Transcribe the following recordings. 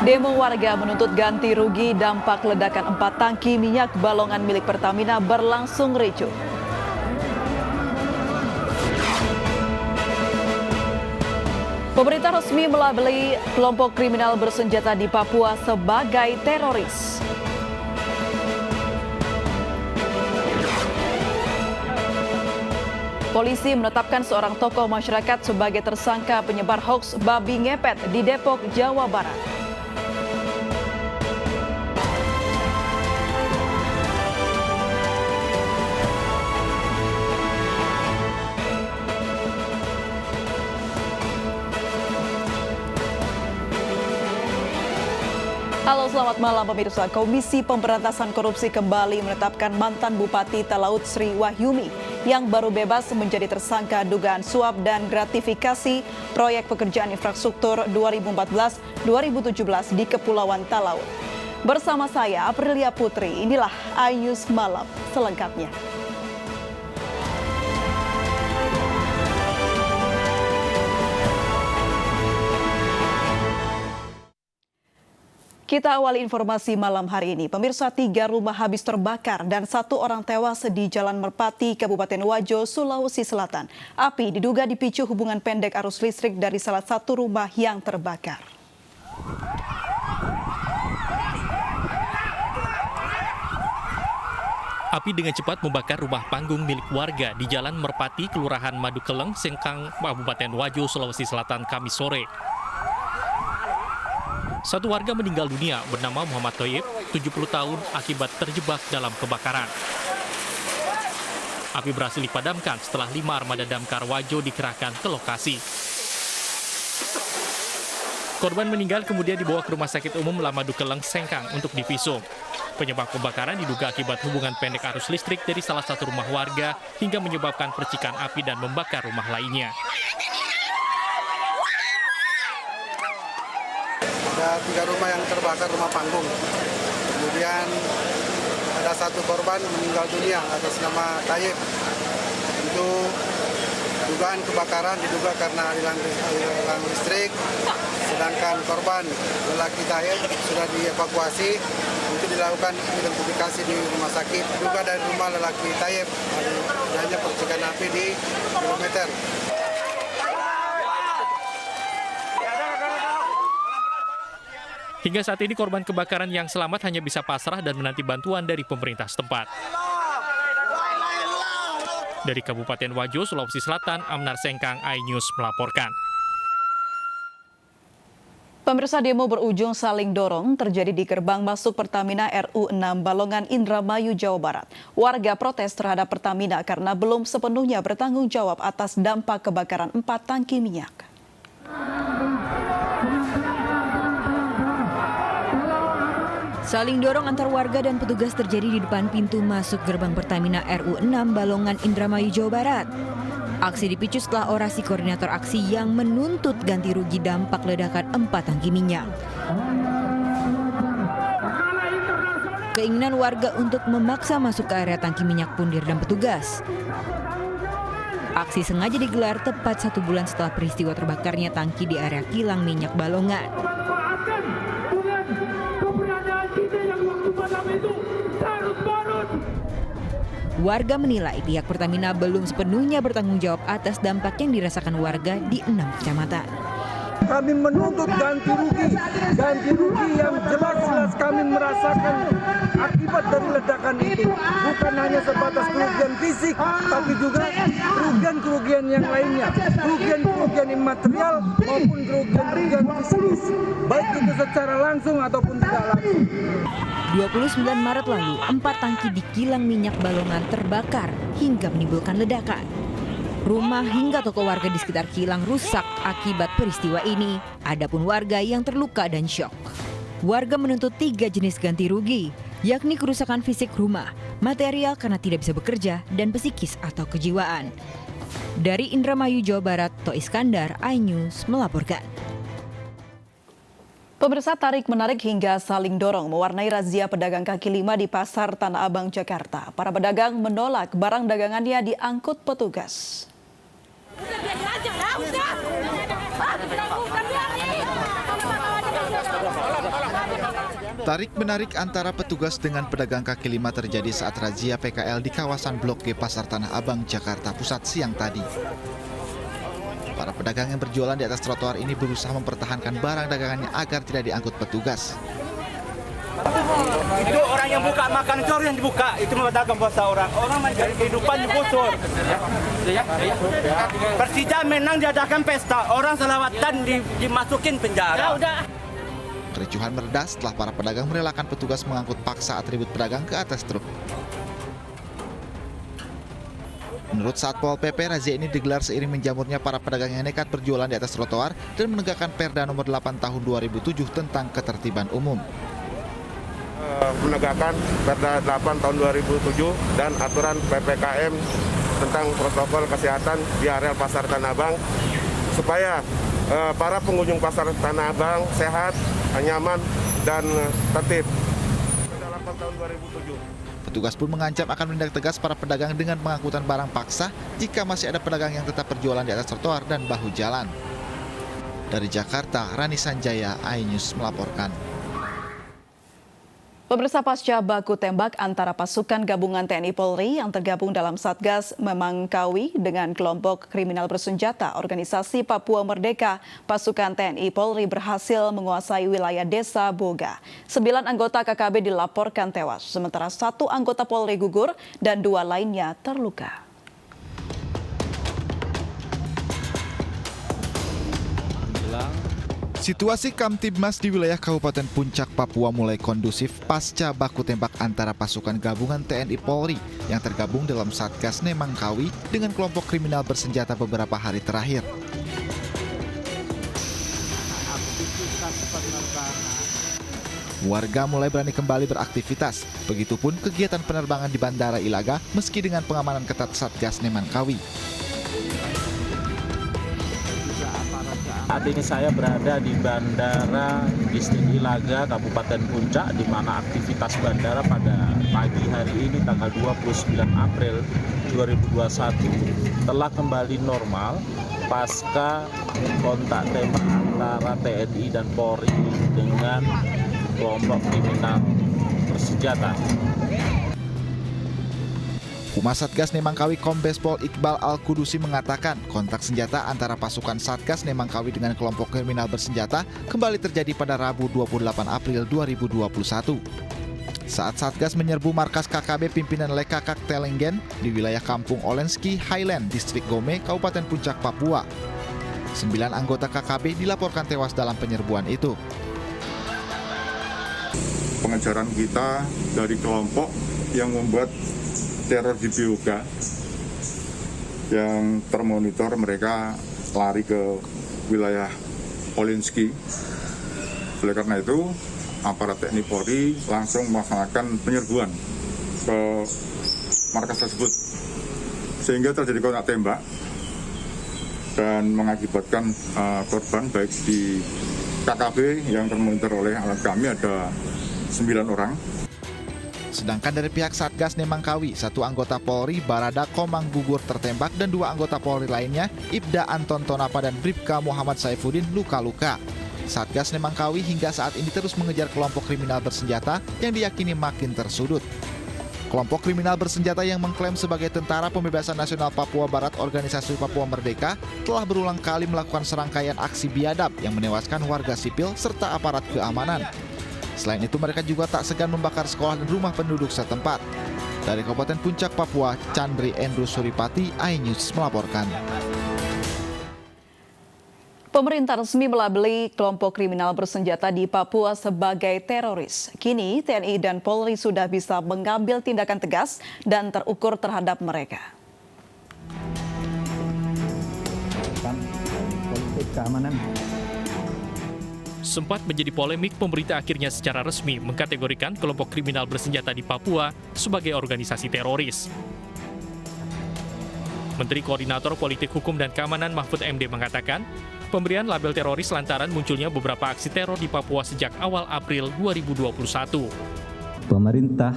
Demo warga menuntut ganti rugi dampak ledakan 4 tangki minyak balongan milik Pertamina berlangsung ricuh. Pemerintah resmi melabeli kelompok kriminal bersenjata di Papua sebagai teroris. Polisi menetapkan seorang tokoh masyarakat sebagai tersangka penyebar hoaks babi ngepet di Depok, Jawa Barat. Halo, selamat malam pemirsa. Komisi Pemberantasan Korupsi kembali menetapkan mantan Bupati Talaut Sri Wahyumi yang baru bebas menjadi tersangka dugaan suap dan gratifikasi proyek pekerjaan infrastruktur 2014-2017 di Kepulauan Talaut. Bersama saya, Aprilia Putri, inilah iNews Malam selengkapnya. Kita awali informasi malam hari ini. Pemirsa, 3 rumah habis terbakar dan 1 orang tewas di Jalan Merpati, Kabupaten Wajo, Sulawesi Selatan. Api diduga dipicu hubungan pendek arus listrik dari salah satu rumah yang terbakar. Api dengan cepat membakar rumah panggung milik warga di Jalan Merpati, Kelurahan Madukeleng, Sengkang, Kabupaten Wajo, Sulawesi Selatan, Kamis sore. Satu warga meninggal dunia bernama Muhammad Thoyib, 70 tahun, akibat terjebak dalam kebakaran. Api berhasil dipadamkan setelah 5 armada damkar Wajo dikerahkan ke lokasi. Korban meninggal kemudian dibawa ke Rumah Sakit Umum Madukeleng, Sengkang untuk divisum. Penyebab kebakaran diduga akibat hubungan pendek arus listrik dari salah satu rumah warga hingga menyebabkan percikan api dan membakar rumah lainnya. Ada 3 rumah yang terbakar, rumah panggung. Kemudian ada 1 korban meninggal dunia atas nama Tayyip. Itu dugaan kebakaran diduga karena aliran listrik. Sedangkan korban lelaki Tayyip sudah dievakuasi untuk dilakukan identifikasi di rumah sakit. Diduga dari rumah lelaki Tayyip adanya percikan api di kilometer. Hingga saat ini korban kebakaran yang selamat hanya bisa pasrah dan menanti bantuan dari pemerintah setempat. Dari Kabupaten Wajo, Sulawesi Selatan, Amnar Sengkang, iNews melaporkan. Pemirsa, demo berujung saling dorong terjadi di gerbang masuk Pertamina RU6 Balongan Indramayu, Jawa Barat. Warga protes terhadap Pertamina karena belum sepenuhnya bertanggung jawab atas dampak kebakaran 4 tangki minyak. Saling dorong antar warga dan petugas terjadi di depan pintu masuk gerbang Pertamina RU6 Balongan Indramayu, Jawa Barat. Aksi dipicu setelah orasi koordinator aksi yang menuntut ganti rugi dampak ledakan 4 tangki minyak. Keinginan warga untuk memaksa masuk ke area tangki minyak pun diredam petugas. Aksi sengaja digelar tepat 1 bulan setelah peristiwa terbakarnya tangki di area kilang minyak Balongan. Warga menilai pihak Pertamina belum sepenuhnya bertanggung jawab atas dampak yang dirasakan warga di 6 kecamatan. Kami menuntut ganti rugi yang jelas-jelas kami merasakan akibat dari ledakan itu. Bukan hanya sebatas kerugian fisik, tapi juga kerugian yang lainnya. Kerugian imaterial maupun kerugian psikis, baik itu secara langsung ataupun tidak langsung. 29 Maret lalu, 4 tangki di kilang minyak Balongan terbakar hingga menimbulkan ledakan. Rumah hingga toko warga di sekitar kilang rusak akibat peristiwa ini. Adapun warga yang terluka dan syok. Warga menuntut 3 jenis ganti rugi, yakni kerusakan fisik rumah, material karena tidak bisa bekerja, dan psikis atau kejiwaan. Dari Indramayu, Jawa Barat, To Iskandar, iNews melaporkan. Pemirsa, tarik-menarik hingga saling dorong mewarnai razia pedagang kaki lima di Pasar Tanah Abang, Jakarta. Para pedagang menolak barang dagangannya diangkut petugas. Tarik-menarik antara petugas dengan pedagang kaki lima terjadi saat razia PKL di kawasan Blok G Pasar Tanah Abang, Jakarta Pusat siang tadi. Para pedagang yang berjualan di atas trotoar ini berusaha mempertahankan barang dagangannya agar tidak diangkut petugas. Itu orang yang buka makan itu yang dibuka, itu memadakan puasa orang. Orang mencari kehidupan di busur. Persija menang diadakan pesta, orang selawatan dimasukin penjara. Kericuhan mereda setelah para pedagang merelakan petugas mengangkut paksa atribut pedagang ke atas truk. Menurut Satpol PP, razia ini digelar seiring menjamurnya para pedagang yang nekat berjualan di atas trotoar dan menegakkan Perda nomor 8 tahun 2007 tentang ketertiban umum. Menegakkan Perda 8 tahun 2007 dan aturan PPKM tentang protokol kesehatan di areal Pasar Tanah Abang supaya para pengunjung Pasar Tanah Abang sehat, nyaman, dan tertib. Perda 8 tahun 2007. Petugas pun mengancam akan menindak tegas para pedagang dengan pengangkutan barang paksa jika masih ada pedagang yang tetap berjualan di atas trotoar dan bahu jalan. Dari Jakarta, Rani Sanjaya, iNews melaporkan. Pemirsa, pasca baku tembak antara pasukan gabungan TNI Polri yang tergabung dalam Satgas Memangkawi dengan kelompok kriminal bersenjata organisasi Papua Merdeka, pasukan TNI Polri berhasil menguasai wilayah Desa Boga. 9 anggota KKB dilaporkan tewas, sementara 1 anggota Polri gugur dan 2 lainnya terluka. Situasi Kamtibmas di wilayah Kabupaten Puncak, Papua mulai kondusif pasca baku tembak antara pasukan gabungan TNI Polri yang tergabung dalam Satgas Memangkawi dengan kelompok kriminal bersenjata beberapa hari terakhir. Warga mulai berani kembali beraktivitas, begitupun kegiatan penerbangan di Bandara Ilaga meski dengan pengamanan ketat Satgas Memangkawi. Saat ini saya berada di Bandara Distrik Ilaga, Kabupaten Puncak, di mana aktivitas bandara pada pagi hari ini tanggal 29 April 2021 telah kembali normal pasca kontak tembak antara TNI dan Polri dengan kelompok kriminal bersenjata. Humas Satgas Memangkawi Kombes Pol Iqbal Al-Kudusi mengatakan kontak senjata antara pasukan Satgas Memangkawi dengan kelompok kriminal bersenjata kembali terjadi pada Rabu 28 April 2021. Saat Satgas menyerbu markas KKB pimpinan Lekakak Telenggen di wilayah Kampung Olenski, Highland, Distrik Gome, Kabupaten Puncak, Papua. 9 anggota KKB dilaporkan tewas dalam penyerbuan itu. Pengejaran kita dari kelompok yang membuat teror di Bioga yang termonitor mereka lari ke wilayah Olenski. Oleh karena itu, aparat TNI Polri langsung melaksanakan penyerbuan ke markas tersebut sehingga terjadi kontak tembak dan mengakibatkan korban baik di KKB yang termonitor oleh alat kami ada 9 orang. Sedangkan dari pihak Satgas Memangkawi, 1 anggota Polri, Barada Komang gugur tertembak dan 2 anggota Polri lainnya, Ibda Anton Tonapa dan Bribka Muhammad Saifuddin luka-luka. Satgas Memangkawi hingga saat ini terus mengejar kelompok kriminal bersenjata yang diyakini makin tersudut. Kelompok kriminal bersenjata yang mengklaim sebagai Tentara Pembebasan Nasional Papua Barat Organisasi Papua Merdeka telah berulang kali melakukan serangkaian aksi biadab yang menewaskan warga sipil serta aparat keamanan. Selain itu, mereka juga tak segan membakar sekolah dan rumah penduduk setempat. Dari Kabupaten Puncak, Papua, Chandri Endru Suripati, iNews melaporkan. Pemerintah resmi melabeli kelompok kriminal bersenjata di Papua sebagai teroris. Kini TNI dan Polri sudah bisa mengambil tindakan tegas dan terukur terhadap mereka. Politik keamanan. Sempat menjadi polemik, pemerintah akhirnya secara resmi mengkategorikan kelompok kriminal bersenjata di Papua sebagai organisasi teroris. Menteri Koordinator Politik Hukum dan Keamanan Mahfud MD mengatakan, pemberian label teroris lantaran munculnya beberapa aksi teror di Papua sejak awal April 2021. Pemerintah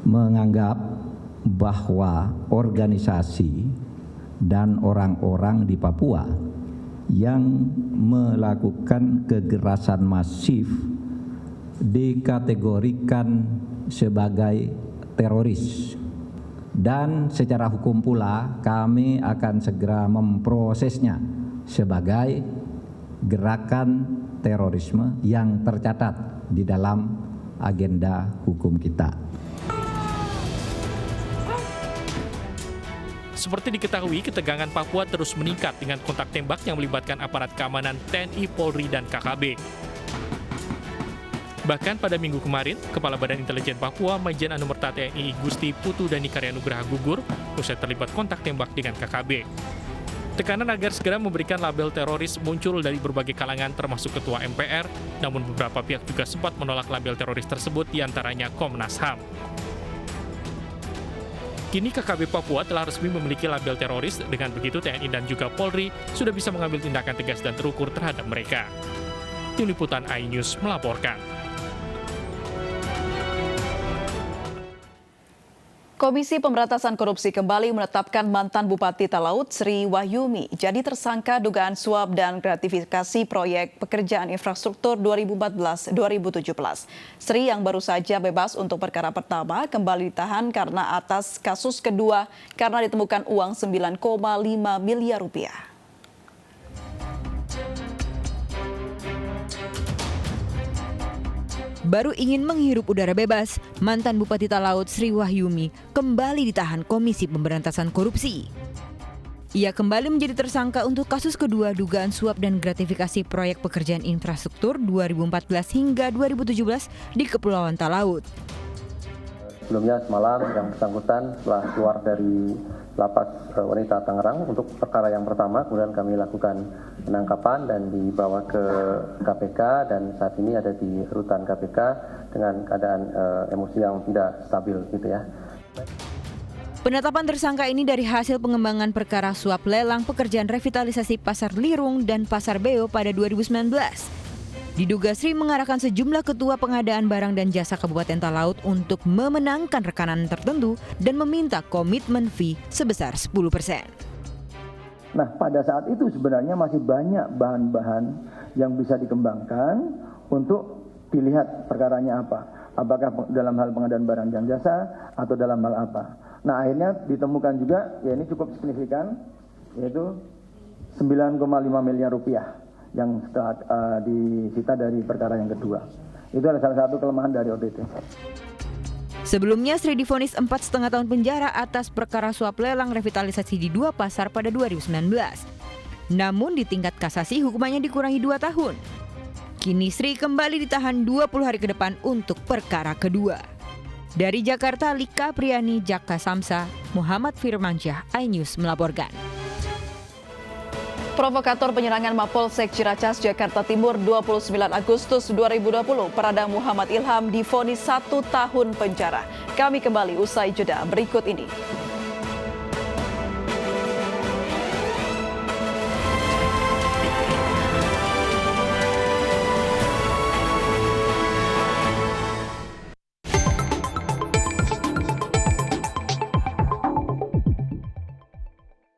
menganggap bahwa organisasi dan orang-orang di Papua yang melakukan kekerasan masif dikategorikan sebagai teroris. Dan secara hukum pula kami akan segera memprosesnya sebagai gerakan terorisme yang tercatat di dalam agenda hukum kita. Seperti diketahui, ketegangan Papua terus meningkat dengan kontak tembak yang melibatkan aparat keamanan TNI, Polri, dan KKB. Bahkan pada minggu kemarin, Kepala Badan Intelijen Papua, Majen Anumerta TNI Gusti Putu Dani Karyanugraha gugur usai terlibat kontak tembak dengan KKB. Tekanan agar segera memberikan label teroris muncul dari berbagai kalangan termasuk Ketua MPR, namun beberapa pihak juga sempat menolak label teroris tersebut, diantaranya Komnas HAM. Kini KKB Papua telah resmi memiliki label teroris, dengan begitu TNI dan juga Polri sudah bisa mengambil tindakan tegas dan terukur terhadap mereka. Tim Liputan iNews melaporkan. Komisi Pemberantasan Korupsi kembali menetapkan mantan Bupati Talaut Sri Wahyumi jadi tersangka dugaan suap dan gratifikasi proyek pekerjaan infrastruktur 2014-2017. Sri yang baru saja bebas untuk perkara pertama kembali ditahan karena atas kasus kedua karena ditemukan uang 9,5 miliar rupiah. Baru ingin menghirup udara bebas, mantan Bupati Talaut Sri Wahyumi kembali ditahan Komisi Pemberantasan Korupsi. Ia kembali menjadi tersangka untuk kasus kedua dugaan suap dan gratifikasi proyek pekerjaan infrastruktur 2014 hingga 2017 di Kepulauan Talaut. Sebelumnya semalam yang bersangkutan telah keluar dari lapas wanita Tangerang untuk perkara yang pertama, kemudian kami lakukan penangkapan dan dibawa ke KPK dan saat ini ada di rutan KPK dengan keadaan emosi yang tidak stabil gitu ya. Penetapan tersangka ini dari hasil pengembangan perkara suap lelang pekerjaan revitalisasi Pasar Lirung dan Pasar Beo pada 2019. Diduga Sri mengarahkan sejumlah ketua pengadaan barang dan jasa Kabupaten Talaut untuk memenangkan rekanan tertentu dan meminta komitmen fee sebesar 10%. Nah, pada saat itu sebenarnya masih banyak bahan-bahan yang bisa dikembangkan untuk dilihat perkaranya apa. Apakah dalam hal pengadaan barang dan jasa atau dalam hal apa. Nah, akhirnya ditemukan juga, ya ini cukup signifikan, yaitu 9,5 miliar rupiah yang disita dari perkara yang kedua. Itu adalah salah satu kelemahan dari OTT. Sebelumnya Sri divonis 4,5 tahun penjara atas perkara suap lelang revitalisasi di 2 pasar pada 2019. Namun di tingkat kasasi hukumannya dikurangi 2 tahun. Kini Sri kembali ditahan 20 hari ke depan untuk perkara kedua. Dari Jakarta, Lika Priani, Jaka Samsa, Muhammad Firmansyah, iNews melaporkan. Provokator penyerangan Mapolsek Ciracas, Jakarta Timur 29 Agustus 2020, Prada Muhammad Ilham divonis 1 tahun penjara. Kami kembali usai jeda berikut ini.